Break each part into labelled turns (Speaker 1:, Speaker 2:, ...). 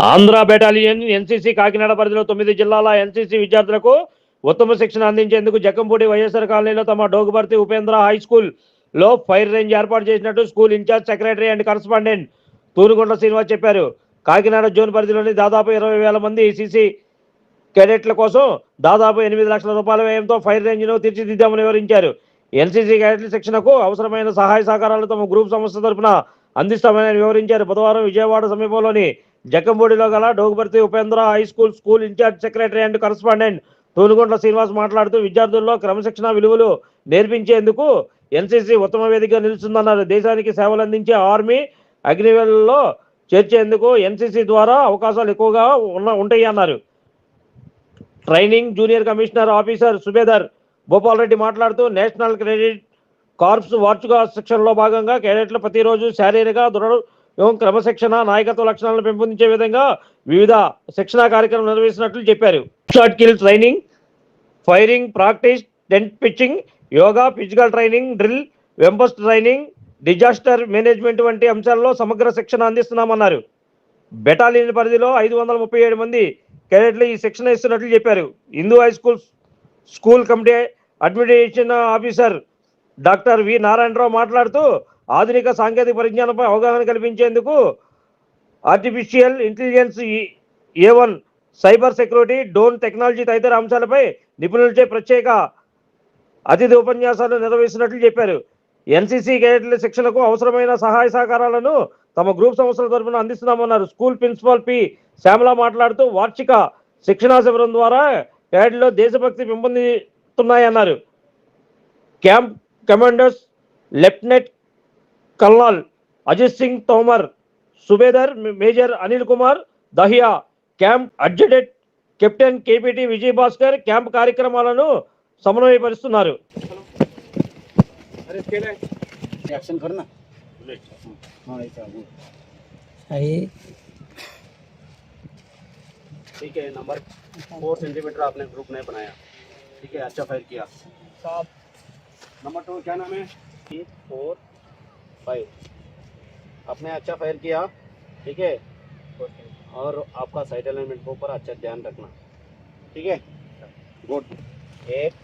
Speaker 1: Andhra battalion NCC Kakinada పరిధిలో 9 జిల్లాల NCC విద్యార్థులకు ఉత్తమ శిక్షణ అందించేందుకు జక్కంపూడి వైఎస్ఆర్ కాలనీలో తమ డోగుబర్తి ఉపేంద్ర హై స్కూల్ లో ఫైర్ రేంజ్ ఏర్పాటు చేసినట్టు school incharge secretary and correspondent Tunugonda Srinivas చెప్పారు. కాకినాడ జోన్ పరిధిలోని దాదాపు 20,000 మంది సీసీ కేడెట్ల కోసం దాదాపు 8 లక్షల రూపాయల వ్యయంతో ఫైర్ రేంజ్ను తీర్చిదిద్దామని వివరించారు. ఎన్సీసీ కేడెట్ల శిక్షణకు అవసరమైన సహాయ సహకారాలు తమ గ్రూప్ సంస్థ తరఫున అందిస్తామని వివరించారు. బుధవారం విజయవాడ సమీపంలోని జక్కంపూడిలో గల Doguburthi Upendra high school school incharge secretary and correspondent Tunugonda Srinivas మాట్లాడుతూ విద్యార్థుల్లో క్రమశిక్షణ విలువలు నేర్పించేందుకు ఎన్సీసీ ఉత్తమ వేదికగా నిలుస్తుందన్నారు. దేశానికి సేవలు అందించే ఆర్మీ అగ్నివేల్లో చేర్చేందుకు ఎన్సీసీ ద్వారా అవకాశాలు ఎక్కువగా ఉంటాయి అన్నారు. Training junior commissioner officer subedar Bhupal Reddy మాట్లాడుతూ నేషనల్ క్రెడిట్ కార్ప్స్ వార్షిక శిక్షణలో భాగంగా కేడెట్లు ప్రతిరోజు శారీరక దృఢ క్రమశిక్షణ నాయకత్వ లక్షణాలను పెంపొందించే విధంగా వివిధ శిక్షణా కార్యక్రమాలు నిర్వహిస్తున్నట్లు చెప్పారు. Short kill training, firing practice, tent pitching, yoga, physical training, drill, వెంపస్ ట్రైనింగ్, డిజాస్టర్ మేనేజ్మెంట్ వంటి అంశాల్లో సమగ్ర శిక్షణ అందిస్తున్నామన్నారు. బెటాలియన్ పరిధిలో 537 మంది కేడెట్లు ఈ శిక్షణ ఇస్తున్నట్లు చెప్పారు. Hindu high school school committee administration officer doctor V Narayanarao మాట్లాడుతూ ఆధునిక సాంకేతిక పరిజ్ఞానంపై అవగాహన కల్పించేందుకు artificial intelligence, A1 cyber security, drone technology తదితర అంశాలపై నిపుణులచే ప్రత్యేక అతిథి ఉపన్యాసాలు నిర్వహిస్తున్నట్లు చెప్పారు. ఎన్సీసీ కేడెట్ల శిక్షణకు అవసరమైన సహాయ సహకారాలను తమ గ్రూప్ సంస్థల తరఫున అందిస్తున్నామన్నారు. స్కూల్ ప్రిన్సిపాల్ పి శ్యామల మాట్లాడుతూ వార్షిక శిక్షణా శిబిరం ద్వారా కేడెట్లో దేశభక్తి పెంపొందుతున్నాయన్నారు. Camp commanders lieutenant colonel Ajit Singh Tomar, subedar major Anil Kumar Dahiya, camp adjutant captain KPT Vijay Bhaskar camp కార్యక్రమాలను సమన్వయపరుస్తున్నారు.
Speaker 2: ठीक है, नंबर 4 सेंटीमीटर आपने ग्रुप ने बनाया, ठीक है, अच्छा फायर किया साहब। नंबर 2 क्या नाम है? 4 5 आपने अच्छा फायर किया, ठीक है, और आपका साइड अलाइनमेंट के ऊपर अच्छा ध्यान रखना, ठीक है, गुड। 1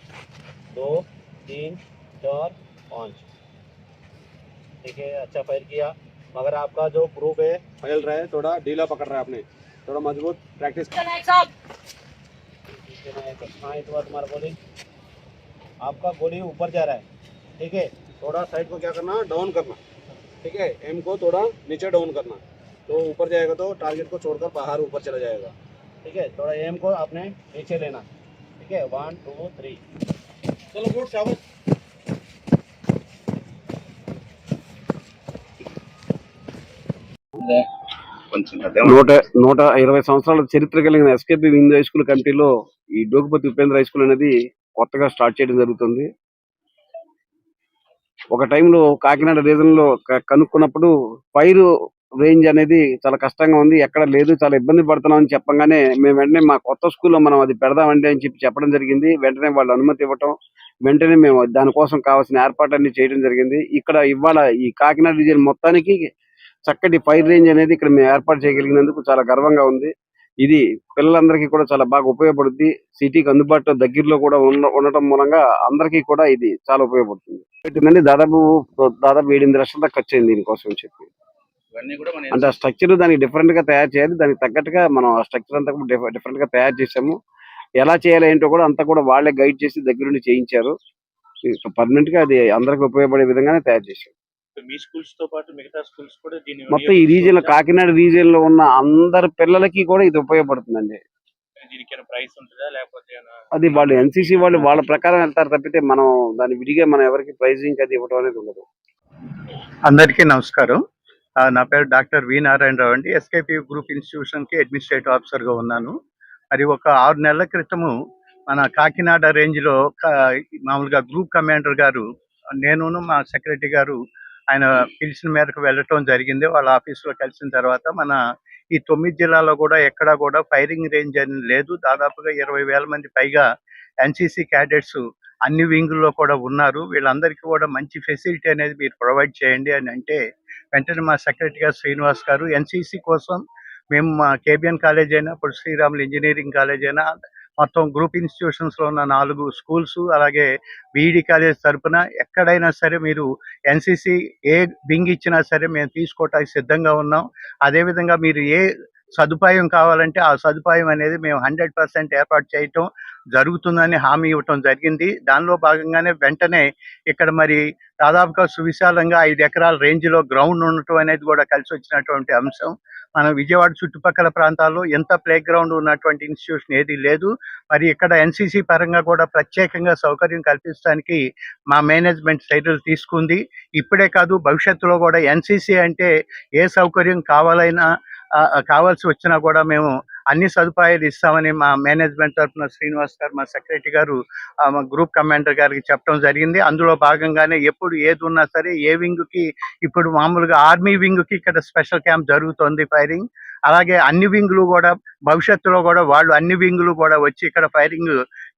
Speaker 2: 2 3 4 5, ठीक है, अच्छा फायर किया, मगर आपका जो ग्रुप है फैल रहा है, थोड़ा ढीला पकड़ रहा है, आपने थोड़ा मजबूत प्रैक्टिस। हाँ, इस बार तुम्हारा गोली, आपका गोली ऊपर जा रहा है, ठीक है, थोड़ा साइड को क्या करना, डाउन करना, ठीक है, एम को थोड़ा नीचे डाउन करना, तो ऊपर जाएगा तो टारगेट को छोड़कर बाहर ऊपर चला जाएगा, ठीक है, थोड़ा एम को आपने नीचे लेना, ठीक है, 1 2 3 चलो गुड शाबाश।
Speaker 3: నూట 120 సంవత్సరాల చరిత్ర కలిగిన ఎస్కేపీ హిందూ హై స్కూల్ కమిటీలో ఈ డోగుపతి ఉపేంద్ర హై స్కూల్ అనేది కొత్తగా స్టార్ట్ చేయడం జరుగుతుంది. ఒక టైంలో కాకినాడ రీజన్ లో కనుక్కున్నప్పుడు ఫైర్ రేంజ్ అనేది చాలా కష్టంగా ఉంది, ఎక్కడ లేదు, చాలా ఇబ్బంది పడుతున్నాం అని చెప్పగానే మేము వెంటనే మా కొత్త స్కూల్లో మనం అది పెడదామండి అని చెప్పడం జరిగింది. వెంటనే వాళ్ళు అనుమతి ఇవ్వటం, వెంటనే మేము దానికోసం కావాల్సిన ఏర్పాట్లన్నీ చేయడం జరిగింది. ఇక్కడ ఇవాళ ఈ కాకినాడ రీజియన్ మొత్తానికి చక్కటి ఫైర్ రేంజ్ అనేది ఇక్కడ మేము ఏర్పాటు చేయగలిగినందుకు చాలా గర్వంగా ఉంది. ఇది పిల్లలందరికీ కూడా చాలా బాగా ఉపయోగపడుద్ది. సిటీకి అందుబాటులో దగ్గరలో కూడా ఉండటం మూలంగా అందరికీ కూడా ఇది చాలా ఉపయోగపడుతుంది. దాదాపు 7-8 లక్షల దాకా ఖర్చు అయింది దీనికోసం చెప్పి. అంటే ఆ స్ట్రక్చర్ దానికి డిఫరెంట్ గా తయారు చేయాలి, దానికి తగ్గట్టుగా మనం ఆ స్ట్రక్చర్ అంతా కూడా డిఫరెంట్ గా తయారు చేసాము. ఎలా చేయాలి ఏంటో కూడా అంతా కూడా వాళ్ళే గైడ్ చేసి దగ్గరుండి చేయించారు. పర్మనెంట్ గా అది అందరికి ఉపయోగపడే విధంగానే తయారు చేశారు.
Speaker 1: మీ స్కూల్స్ తో పాటు మిగతా స్కూల్స్ కూడా దీన్ని
Speaker 3: మొత్తం ఈ రీజియన్ లో కాకినాడ రీజియన్ లో ఉన్న అందరి పిల్లలకి కూడా ఇది ఉపయోగపడుతుందండి.
Speaker 1: దీనికి ప్రైస్ ఉంటుందా లేకపోతే
Speaker 3: అది వాళ్ళు ఎన్సీసీ వాళ్ళు వాళ్ళ ప్రకారం వెళ్తారు తప్పితే మనం దాని విడిగా మనం ఎవరికి ప్రైజింగ్ అది ఇవ్వడం అనేది ఉండదు.
Speaker 4: అందరికీ నమస్కారం. నా పేరు డాక్టర్ వి నారాయణరావు అండి. ఎస్కేపీ గ్రూప్ ఇన్స్టిట్యూషన్ కి అడ్మినిస్ట్రేటివ్ ఆఫీసర్ గా ఉన్నాను. మరి ఒక 6 నెలల క్రితము మన కాకినాడ రేంజ్ లో మామూలుగా గ్రూప్ కమాండర్ గారు, నేను మా సెక్రటరీ గారు ఆయన పిలిచిన మేరకు వెళ్ళటం జరిగింది. వాళ్ళ ఆఫీసులో కలిసిన తర్వాత మన ఈ 9 జిల్లాలో కూడా ఎక్కడా కూడా ఫైరింగ్ రేంజ్ అని లేదు. దాదాపుగా 20,000 మంది పైగా ఎన్సీసీ క్యాడెట్స్ అన్ని వింగుల్లో కూడా ఉన్నారు. వీళ్ళందరికీ కూడా మంచి ఫెసిలిటీ అనేది మీరు ప్రొవైడ్ చేయండి అని అంటే వెంటనే మా సెక్రటరీ గారు శ్రీనివాస్ గారు ఎన్సీసీ కోసం మేము మా కేబిఎన్ కాలేజ్ అయినా ఇప్పుడు శ్రీరాములు ఇంజనీరింగ్ కాలేజ్ అయినా మొత్తం గ్రూప్ ఇన్స్టిట్యూషన్స్లో ఉన్న 4 స్కూల్స్ అలాగే బీఈడి కాలేజ్ తరపున ఎక్కడైనా సరే మీరు ఎన్సీసీ ఏ వింగ్ ఇచ్చినా సరే మేము తీసుకోవటానికి సిద్ధంగా ఉన్నాం. అదేవిధంగా మీరు ఏ సదుపాయం కావాలంటే ఆ సదుపాయం అనేది మేము 100% ఏర్పాటు చేయటం జరుగుతుందని హామీ ఇవ్వటం జరిగింది. దానిలో భాగంగానే వెంటనే ఇక్కడ మరి దాదాపుగా సువిశాలంగా 5 ఎకరాల రేంజ్లో గ్రౌండ్ ఉండటం అనేది కూడా కలిసి వచ్చినటువంటి అంశం. మన విజయవాడ చుట్టుపక్కల ప్రాంతాల్లో ఎంత ప్లే గ్రౌండ్ ఉన్నటువంటి ఇన్స్టిట్యూషన్ ఏది లేదు. మరి ఇక్కడ ఎన్సీసీ పరంగా కూడా ప్రత్యేకంగా సౌకర్యం కల్పించడానికి మా మేనేజ్మెంట్ చర్యలు తీసుకుంది. ఇప్పుడే కాదు, భవిష్యత్తులో కూడా ఎన్సీసీ అంటే ఏ సౌకర్యం కావాల్సి వచ్చినా కూడా మేము అన్ని సదుపాయాలు ఇస్తామని మా మేనేజ్మెంట్ తరఫున శ్రీనివాస్ గారు, మా సెక్రటరీ గారు, మా గ్రూప్ కమాండర్ గారికి చెప్పడం జరిగింది. అందులో భాగంగానే ఎప్పుడు ఏది ఉన్నా సరే ఏ వింగ్కి, ఇప్పుడు మామూలుగా ఆర్మీ వింగ్కి ఇక్కడ స్పెషల్ క్యాంప్ జరుగుతోంది ఫైరింగ్. అలాగే అన్ని వింగులు కూడా భవిష్యత్తులో కూడా వాళ్ళు అన్ని వింగులు కూడా వచ్చి ఇక్కడ ఫైరింగ్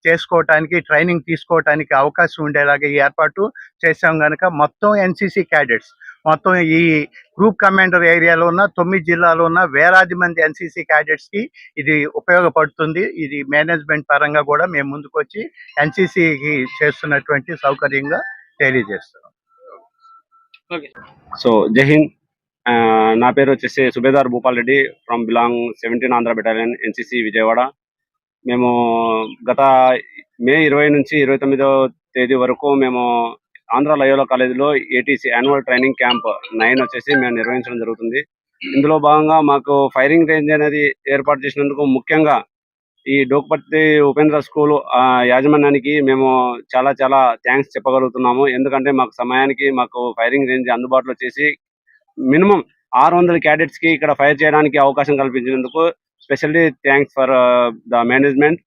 Speaker 4: చేసుకోవటానికి, ట్రైనింగ్ తీసుకోవటానికి అవకాశం ఉండేలాగా ఈ ఏర్పాటు చేశాం. కనుక మొత్తం ఎన్సీసీ క్యాడెట్స్ మొత్తం ఈ గ్రూప్ కమాండర్ ఏరియాలో ఉన్న 9 జిల్లాలో ఉన్న వేలాది మంది ఎన్సీసీ క్యాడెట్స్కి ఇది ఉపయోగపడుతుంది. ఇది మేనేజ్మెంట్ పరంగా కూడా మేము ముందుకు వచ్చి ఎన్సీసీకి చేస్తున్నటువంటి సౌకర్యంగా తెలియజేస్తున్నాం.
Speaker 3: సో జై హింద్. నా పేరు వచ్చేసి subedar Bhupal Reddy from belong 17 Andhra battalion NCC Vijayawada. మేము గత మే 20 నుంచి 29వ తేదీ వరకు మేము ఆంధ్ర లయోలా కాలేజీలో ఏటీసీ యాన్యువల్ ట్రైనింగ్ క్యాంప్ 9 వచ్చేసి మేము నిర్వహించడం జరుగుతుంది. ఇందులో భాగంగా మాకు ఫైరింగ్ రేంజ్ అనేది ఏర్పాటు చేసినందుకు ముఖ్యంగా ఈ డోక్పర్తి ఉపేంద్ర స్కూల్ యాజమాన్యానికి మేము చాలా చాలా థ్యాంక్స్ చెప్పగలుగుతున్నాము. ఎందుకంటే మాకు సమయానికి మాకు ఫైరింగ్ రేంజ్ అందుబాటులో చేసి మినిమం 600 క్యాడెట్స్కి ఇక్కడ ఫైర్ చేయడానికి అవకాశం కల్పించినందుకు specially thanks for the management.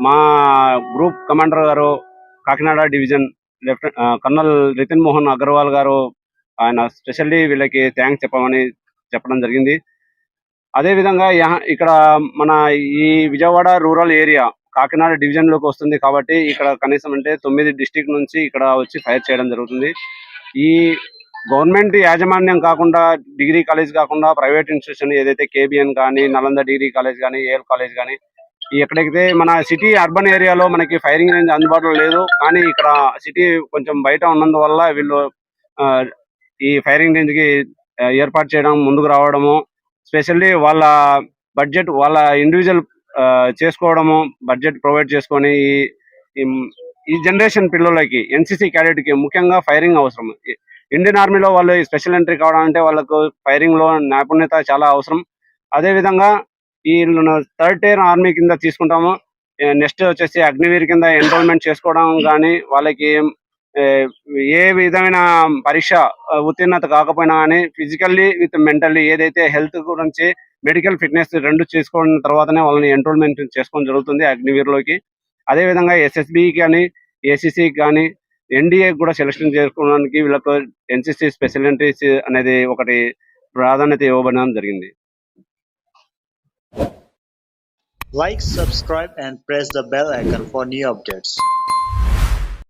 Speaker 3: మా గ్రూప్ కమాండర్ గారు కాకినాడ డివిజన్ కర్నల్ రితిన్ మోహన్ అగర్వాల్ గారు, ఆయన స్పెషల్లీ వీళ్ళకి థ్యాంక్స్ చెప్పడం జరిగింది. అదేవిధంగా ఇక్కడ మన ఈ విజయవాడ రూరల్ ఏరియా కాకినాడ డివిజన్లోకి వస్తుంది కాబట్టి ఇక్కడ కనీసం అంటే 9 డిస్టిక్ నుంచి ఇక్కడ వచ్చి ఫైర్ చేయడం జరుగుతుంది. ఈ గవర్నమెంట్ యాజమాన్యం కాకుండా, డిగ్రీ కాలేజ్ కాకుండా ప్రైవేట్ ఇన్స్టిట్యూషన్ ఏదైతే కేబిఎన్ కానీ, నలంద డిగ్రీ కాలేజ్ కానీ, ఏఎల్ కాలేజ్ కానీ, ఎక్కడైతే మన సిటీ అర్బన్ ఏరియాలో మనకి ఫైరింగ్ రేంజ్ అందుబాటులో లేదు. కానీ ఇక్కడ సిటీ కొంచెం బయట ఉన్నందువల్ల వీళ్ళు ఈ ఫైరింగ్ రేంజ్కి ఏర్పాటు చేయడం, ముందుకు రావడము, స్పెషల్లీ వాళ్ళ బడ్జెట్ వాళ్ళ ఇండివిజువల్ చేసుకోవడము, బడ్జెట్ ప్రొవైడ్ చేసుకొని ఈ జనరేషన్ పిల్లలకి ఎన్సీసీ క్యాడెట్కి ముఖ్యంగా ఫైరింగ్ అవసరం. ఇండియన్ ఆర్మీలో వాళ్ళు స్పెషల్ ఎంట్రీ కావడం అంటే వాళ్ళకు ఫైరింగ్లో నైపుణ్యత చాలా అవసరం. అదేవిధంగా ఈ 3rd tier ఆర్మీ కింద తీసుకుంటాము. నెక్స్ట్ వచ్చేసి అగ్నివీర్ కింద ఎన్రోల్మెంట్ చేసుకోవడం కానీ, వాళ్ళకి ఏ విధమైన పరీక్ష ఉత్తీర్ణత కాకపోయినా కానీ ఫిజికల్లీ విత్ మెంటల్లీ ఏదైతే హెల్త్ గురించి మెడికల్ ఫిట్నెస్ 2 చేసుకున్న తర్వాతనే వాళ్ళని ఎన్రోల్మెంట్ చేసుకోవడం జరుగుతుంది అగ్నివీర్లోకి. అదేవిధంగా ఎస్ఎస్బికి కానీ, ఏసీసీకి కానీ, ఎన్డీఏ కూడా సెలెక్షన్ చేసుకోవడానికి వీళ్ళకు ఎన్సీసీ స్పెషల్ ఎంట్రీస్ అనేది ఒకటి ప్రాధాన్యత ఇవ్వబడడం జరిగింది.
Speaker 5: Like, subscribe and press the bell icon for new updates.